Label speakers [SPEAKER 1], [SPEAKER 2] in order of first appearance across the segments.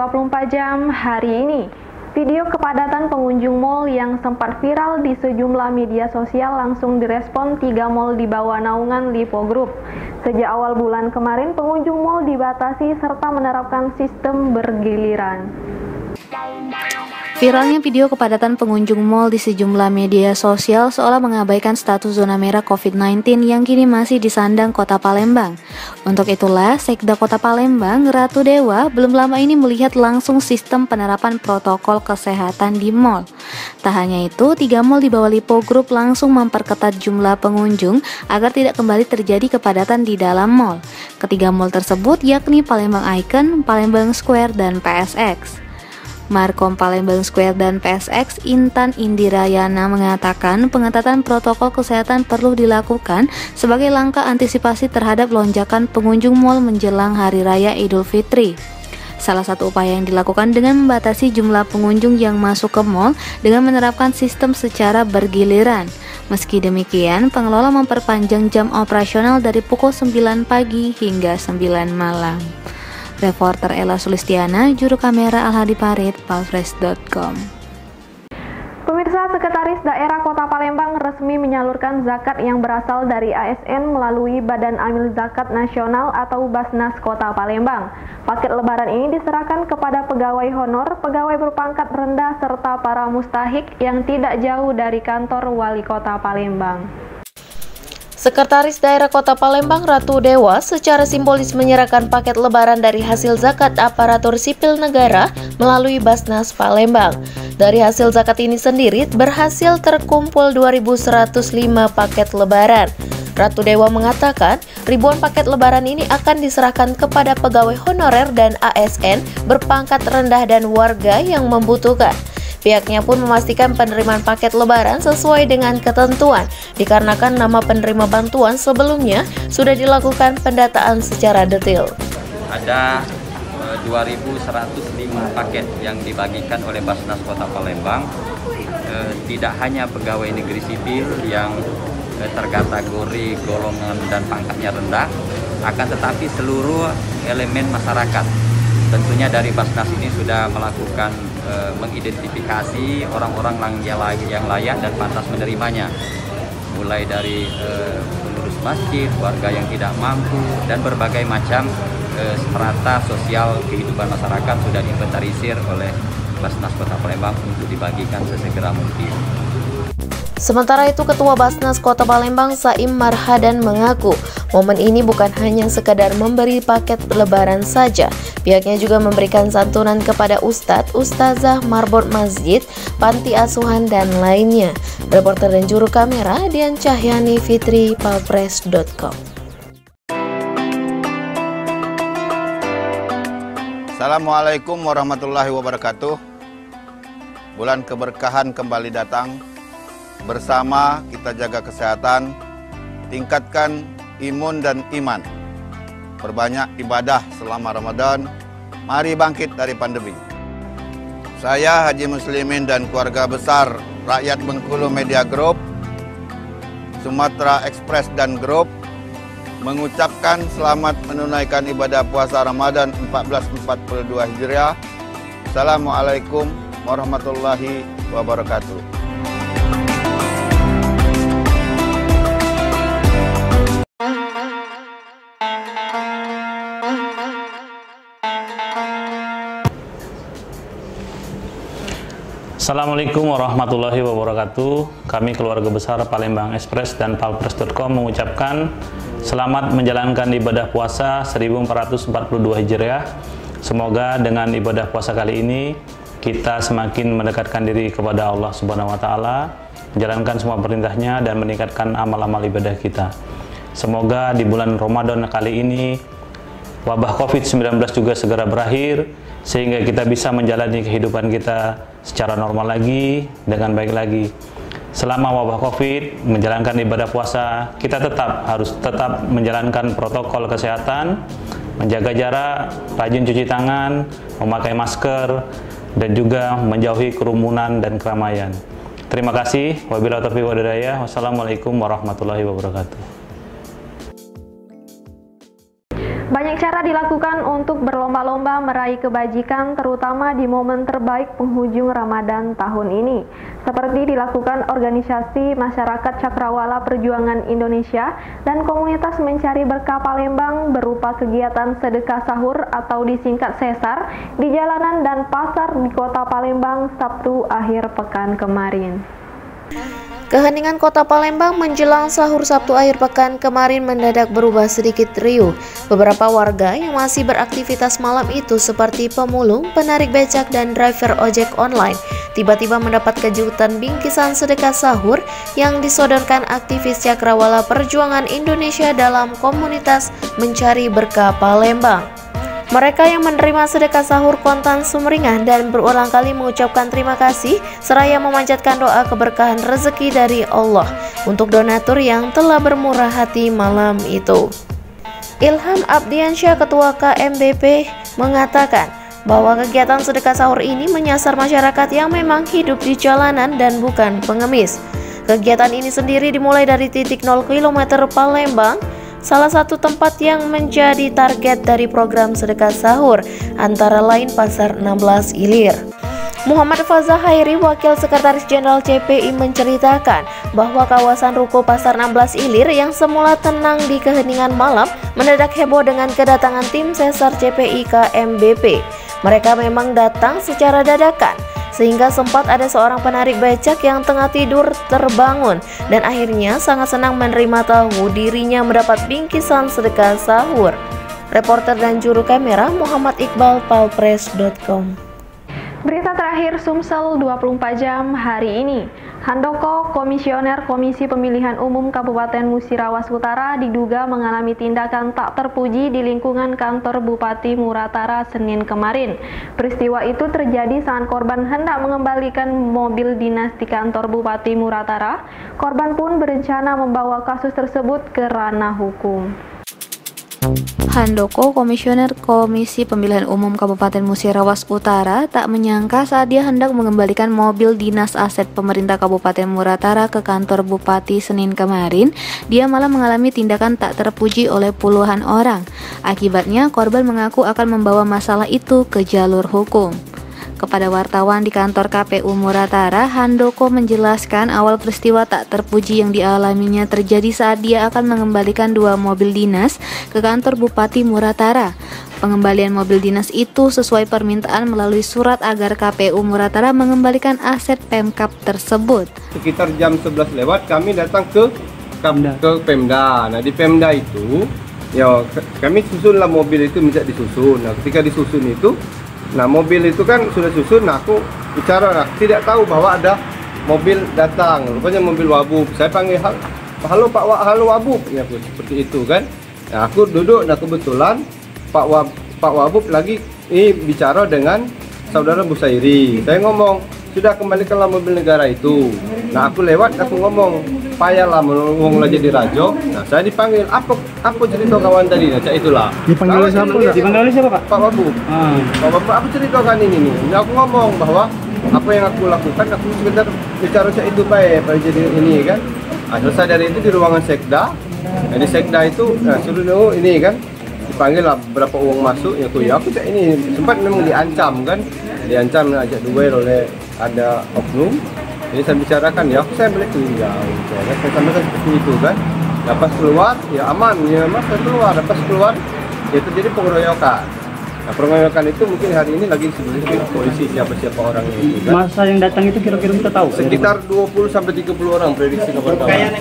[SPEAKER 1] 24 jam hari ini. Video kepadatan pengunjung mal yang sempat viral di sejumlah media sosial langsung direspon 3 mal di bawah naungan Lipo Group. Sejak awal bulan kemarin, pengunjung mal dibatasi serta menerapkan sistem bergiliran.
[SPEAKER 2] Viralnya video kepadatan pengunjung mal di sejumlah media sosial seolah mengabaikan status zona merah COVID-19 yang kini masih disandang Kota Palembang. Untuk itulah, Sekda Kota Palembang, Ratu Dewa, belum lama ini melihat langsung sistem penerapan protokol kesehatan di mal. Tak hanya itu, 3 mal di bawah Lipo Group langsung memperketat jumlah pengunjung agar tidak kembali terjadi kepadatan di dalam mal. Ketiga mal tersebut yakni Palembang Icon, Palembang Square, dan PSX. Markom Palembang Square dan PSX Intan Indirayana mengatakan pengetatan protokol kesehatan perlu dilakukan sebagai langkah antisipasi terhadap lonjakan pengunjung mal menjelang Hari Raya Idul Fitri. Salah satu upaya yang dilakukan dengan membatasi jumlah pengunjung yang masuk ke mal dengan menerapkan sistem secara bergiliran. Meski demikian, pengelola memperpanjang jam operasional dari pukul 9 pagi hingga 9 malam. Reporter Ella Sulistiana, juru kamera Alhadi Parit, palfresh.com.
[SPEAKER 1] Pemirsa, Sekretaris Daerah Kota Palembang resmi menyalurkan zakat yang berasal dari ASN melalui Badan Amil Zakat Nasional atau Basnas Kota Palembang. Paket lebaran ini diserahkan kepada pegawai honor, pegawai berpangkat rendah, serta para mustahik yang tidak jauh dari kantor Wali Kota Palembang.
[SPEAKER 3] Sekretaris Daerah Kota Palembang Ratu Dewa secara simbolis menyerahkan paket lebaran dari hasil zakat aparatur sipil negara melalui Basnas Palembang. Dari hasil zakat ini sendiri berhasil terkumpul 2.105 paket lebaran. Ratu Dewa mengatakan ribuan paket lebaran ini akan diserahkan kepada pegawai honorer dan ASN berpangkat rendah dan warga yang membutuhkan. Pihaknya pun memastikan penerimaan paket lebaran sesuai dengan ketentuan, dikarenakan nama penerima bantuan sebelumnya sudah dilakukan pendataan secara detail.
[SPEAKER 4] Ada 2.105 paket yang dibagikan oleh Basnas Kota Palembang. Tidak hanya pegawai negeri sipil yang terkategori golongan dan pangkatnya rendah, akan tetapi seluruh elemen masyarakat. Tentunya dari Basnas ini sudah melakukan mengidentifikasi orang-orang yang layak dan pantas menerimanya, mulai dari pengurus masjid, warga yang tidak mampu, dan berbagai macam strata sosial kehidupan masyarakat sudah diinventarisir oleh Basnas Kota Palembang untuk dibagikan sesegera mungkin.
[SPEAKER 3] Sementara itu, Ketua Basnas Kota Palembang Saim Marhadan mengaku momen ini bukan hanya sekadar memberi paket lebaran saja. Pihaknya juga memberikan santunan kepada ustadz, ustazah, marbot masjid, panti asuhan, dan lainnya. Reporter dan juru kamera Dian Cahyani Fitri, palfresh.com.
[SPEAKER 5] Assalamualaikum warahmatullahi wabarakatuh. Bulan keberkahan kembali datang. Bersama kita jaga kesehatan, tingkatkan imun dan iman. Perbanyak ibadah selama Ramadan, mari bangkit dari pandemi. Saya Haji Muslimin dan keluarga besar Rakyat Bengkulu Media Group, Sumatera Express dan Group mengucapkan selamat menunaikan ibadah puasa Ramadan 1442 Hijriah. Assalamualaikum warahmatullahi wabarakatuh.
[SPEAKER 6] Assalamualaikum warahmatullahi wabarakatuh. Kami keluarga besar Palembang Express dan palfresh.com mengucapkan selamat menjalankan ibadah puasa 1442 Hijriah. Semoga dengan ibadah puasa kali ini kita semakin mendekatkan diri kepada Allah Subhanahu wa taala, menjalankan semua perintahnya dan meningkatkan amal-amal ibadah kita. Semoga di bulan Ramadan kali ini wabah COVID-19 juga segera berakhir, sehingga kita bisa menjalani kehidupan kita secara normal lagi, dengan baik lagi. Selama wabah COVID, menjalankan ibadah puasa, kita harus tetap menjalankan protokol kesehatan, menjaga jarak, rajin cuci tangan, memakai masker, dan juga menjauhi kerumunan dan keramaian. Terima kasih. Wabillahi taufiq wal hidayah. Wassalamualaikum warahmatullahi wabarakatuh.
[SPEAKER 1] Banyak cara dilakukan untuk berlomba-lomba meraih kebajikan terutama di momen terbaik penghujung Ramadan tahun ini. Seperti dilakukan organisasi masyarakat Cakrawala Perjuangan Indonesia dan komunitas mencari berkah Palembang berupa kegiatan sedekah sahur atau disingkat sesar di jalanan dan pasar di Kota Palembang Sabtu akhir pekan kemarin.
[SPEAKER 3] Keheningan Kota Palembang menjelang sahur Sabtu akhir pekan kemarin mendadak berubah sedikit riuh. Beberapa warga yang masih beraktivitas malam itu seperti pemulung, penarik becak, dan driver ojek online tiba-tiba mendapat kejutan bingkisan sedekah sahur yang disodorkan aktivis Cakrawala Perjuangan Indonesia dalam komunitas mencari berkah Palembang. Mereka yang menerima sedekah sahur kontan sumringah dan berulang kali mengucapkan terima kasih seraya memanjatkan doa keberkahan rezeki dari Allah untuk donatur yang telah bermurah hati malam itu. Ilham Abdiansyah, Ketua KMBP, mengatakan bahwa kegiatan sedekah sahur ini menyasar masyarakat yang memang hidup di jalanan dan bukan pengemis. Kegiatan ini sendiri dimulai dari titik 0 km Palembang, salah satu tempat yang menjadi target dari program sedekah sahur, antara lain Pasar 16 Ilir. Muhammad Fazah Hairi, Wakil Sekretaris Jenderal CPI, menceritakan bahwa kawasan ruko Pasar 16 Ilir yang semula tenang di keheningan malam mendadak heboh dengan kedatangan tim sesar CPI KMBP. Mereka memang datang secara dadakan, sehingga sempat ada seorang penarik becak yang tengah tidur terbangun dan akhirnya sangat senang menerima tahu dirinya mendapat bingkisan sedekah sahur. Reporter dan juru kamera Muhammad Iqbal, palpres.com.
[SPEAKER 1] Berita terakhir Sumsel 24 jam hari ini. Handoko, Komisioner Komisi Pemilihan Umum Kabupaten Musirawas Utara, diduga mengalami tindakan tak terpuji di lingkungan kantor Bupati Muratara Senin kemarin. Peristiwa itu terjadi saat korban hendak mengembalikan mobil dinas di kantor Bupati Muratara. Korban pun berencana membawa kasus tersebut ke ranah hukum.
[SPEAKER 2] Handoko, Komisioner Komisi Pemilihan Umum Kabupaten Musirawas Utara, tak menyangka saat dia hendak mengembalikan mobil dinas aset pemerintah Kabupaten Muratara ke kantor Bupati Senin kemarin, dia malah mengalami tindakan tak terpuji oleh puluhan orang. Akibatnya, korban mengaku akan membawa masalah itu ke jalur hukum. Kepada wartawan di kantor KPU Muratara, Handoko menjelaskan awal peristiwa tak terpuji yang dialaminya terjadi saat dia akan mengembalikan 2 mobil dinas ke kantor Bupati Muratara. Pengembalian mobil dinas itu sesuai permintaan melalui surat agar KPU Muratara mengembalikan aset Pemkab tersebut.
[SPEAKER 7] Sekitar jam 11 lewat kami datang ke Pemda. Nah, di Pemda itu ya kami susunlah mobil itu, minta disusun. Nah, ketika disusun itu, nah mobil itu kan sudah susun, nah aku bicara, tidak tahu bahwa ada mobil datang, rupanya mobil Wabub. Saya panggil, halo Pak halo Wabub, ya seperti itu kan. Nah aku duduk, nah kebetulan Pak Wabub lagi ini bicara dengan saudara Busairi. Saya ngomong, sudah kembalikanlah mobil negara itu. Nah aku lewat, aku ngomong, payahlah ngomong jadi rajo. Nah saya dipanggil, apa cerita kawan tadi? Nah itulah. Dipanggil siapa? Dipanggil siapa Pak? Pak Wabu. Pak Wabu, apa ceritakan ini nih? Nah, aku ngomong bahwa apa yang aku lakukan, aku sekedar bicara itu baik, jadi ini kan. Nah, selesai dari itu di ruangan sekda. Nah, di sekda itu, nah, suruh ini kan, dipanggil lah berapa uang masuk. Ya aku cak ini sempat memang diancam kan, diancam ajak duel oleh ada oknum. Jadi saya bicarakan, ya saya boleh tinggal, saya sampaikan seperti itu kan. Lepas keluar, ya aman, ya mas saya keluar. Lepas keluar, ya terjadi pengeroyokan. Nah pengeroyokan itu mungkin hari ini lagi sebenarnya polisi siapa-siapa orangnya itu kan. Masa yang datang itu kira-kira kita tahu? Sekitar 20-30 orang prediksi kawan-kawan.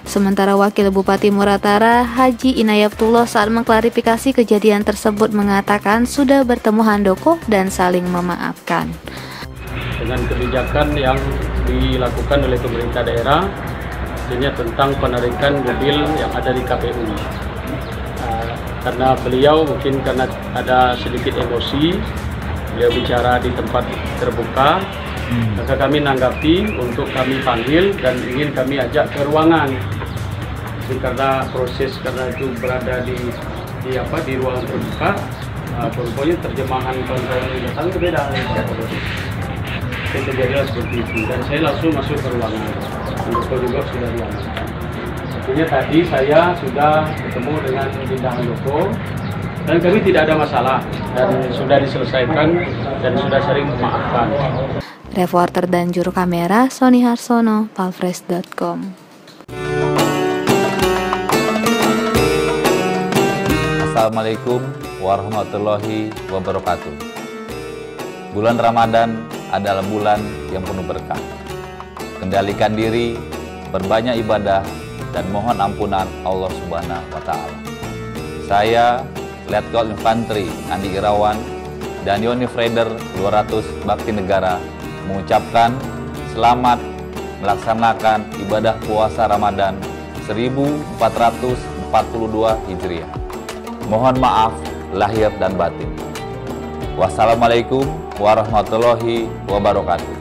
[SPEAKER 2] Sementara Wakil Bupati Muratara, Haji Inayatullah, saat mengklarifikasi kejadian tersebut mengatakan sudah bertemu Handoko dan saling memaafkan.
[SPEAKER 8] Dengan kebijakan yang dilakukan oleh pemerintah daerah, artinya tentang penarikan mobil yang ada di KPU. Karena beliau mungkin karena ada sedikit emosi, beliau bicara di tempat terbuka, maka kami nanggapi untuk kami panggil dan ingin kami ajak ke ruangan. Jadi karena itu berada di ruangan terbuka, pokoknya terjemahan kawan-kawan yang datang berbeda. Kejadian seperti itu dan saya langsung masuk ke ruangan. Handoko juga sudah diamankan. Artinya tadi saya sudah ketemu dengan Dinda Handoko Dan kami tidak ada masalah dan sudah diselesaikan dan sudah sering memaafkan.
[SPEAKER 2] Reporter dan juru kamera Sony Harsono, palfresh.com.
[SPEAKER 9] Assalamualaikum warahmatullahi wabarakatuh. Bulan Ramadan adalah bulan yang penuh berkah. Kendalikan diri, berbanyak ibadah, dan mohon ampunan Allah Subhanahu wa Ta'ala. Saya, Letkol Infantri Andi Irawan dan Yonif Raider 200 Bakti Negara mengucapkan selamat melaksanakan ibadah puasa Ramadan 1442 Hijriah. Mohon maaf lahir dan batin. Wassalamualaikum warahmatullahi wabarakatuh.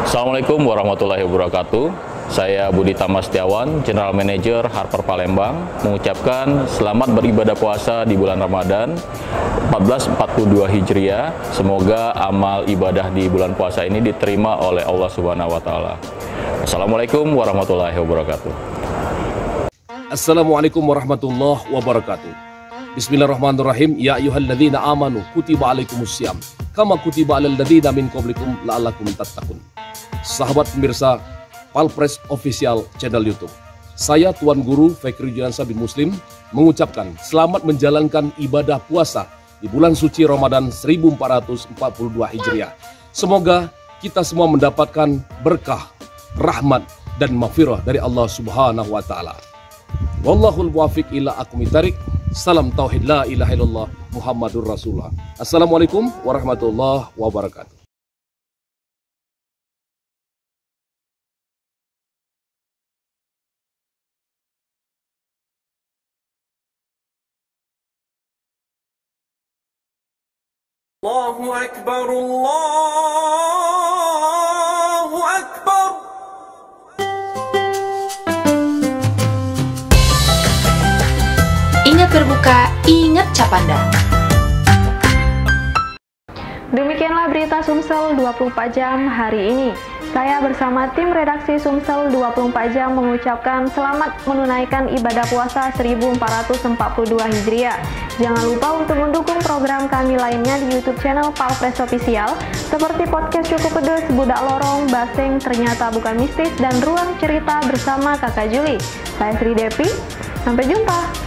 [SPEAKER 6] Assalamualaikum warahmatullahi wabarakatuh. Saya Budi Tama Setiawan, General Manager Harper Palembang, mengucapkan selamat beribadah puasa di bulan Ramadan 1442 Hijriah. Semoga amal ibadah di bulan puasa ini diterima oleh Allah Subhanahu wa Ta'ala. Assalamualaikum warahmatullahi wabarakatuh.
[SPEAKER 10] Assalamualaikum warahmatullahi wabarakatuh. Bismillahirrahmanirrahim. Ya ayyuhalladzina amanu kutiba alaikumussyam kama kutiba alal ladzina min qablikum la'allakum tattaqun. Sahabat pemirsa Palfresh Official Channel YouTube, saya Tuan Guru Fikri Juliansyah bin Muslim mengucapkan selamat menjalankan ibadah puasa di bulan suci Ramadan 1442 Hijriah. Semoga kita semua mendapatkan berkah, rahmat, dan maghfirah dari Allah Subhanahu wa Ta'ala. Wallahul muwaffiq ila aqwamit thariq. Salam tauhid la ilaha illallah Muhammadur Rasulullah. Assalamualaikum warahmatullahi wabarakatuh.
[SPEAKER 11] Allahu Akbar, Allahu Akbar.
[SPEAKER 12] Ingat berbuka, ingat Capanda.
[SPEAKER 1] Demikianlah berita Sumsel 24 jam hari ini. Saya bersama tim redaksi Sumsel 24 jam mengucapkan selamat menunaikan ibadah puasa 1442 Hijriah. Jangan lupa untuk mendukung program kami lainnya di YouTube channel Palfresh Official seperti podcast Cukup Pedes, Budak Lorong, Baseng, Ternyata Bukan Mistis, dan Ruang Cerita bersama Kakak Juli. Saya Sri Devi, sampai jumpa.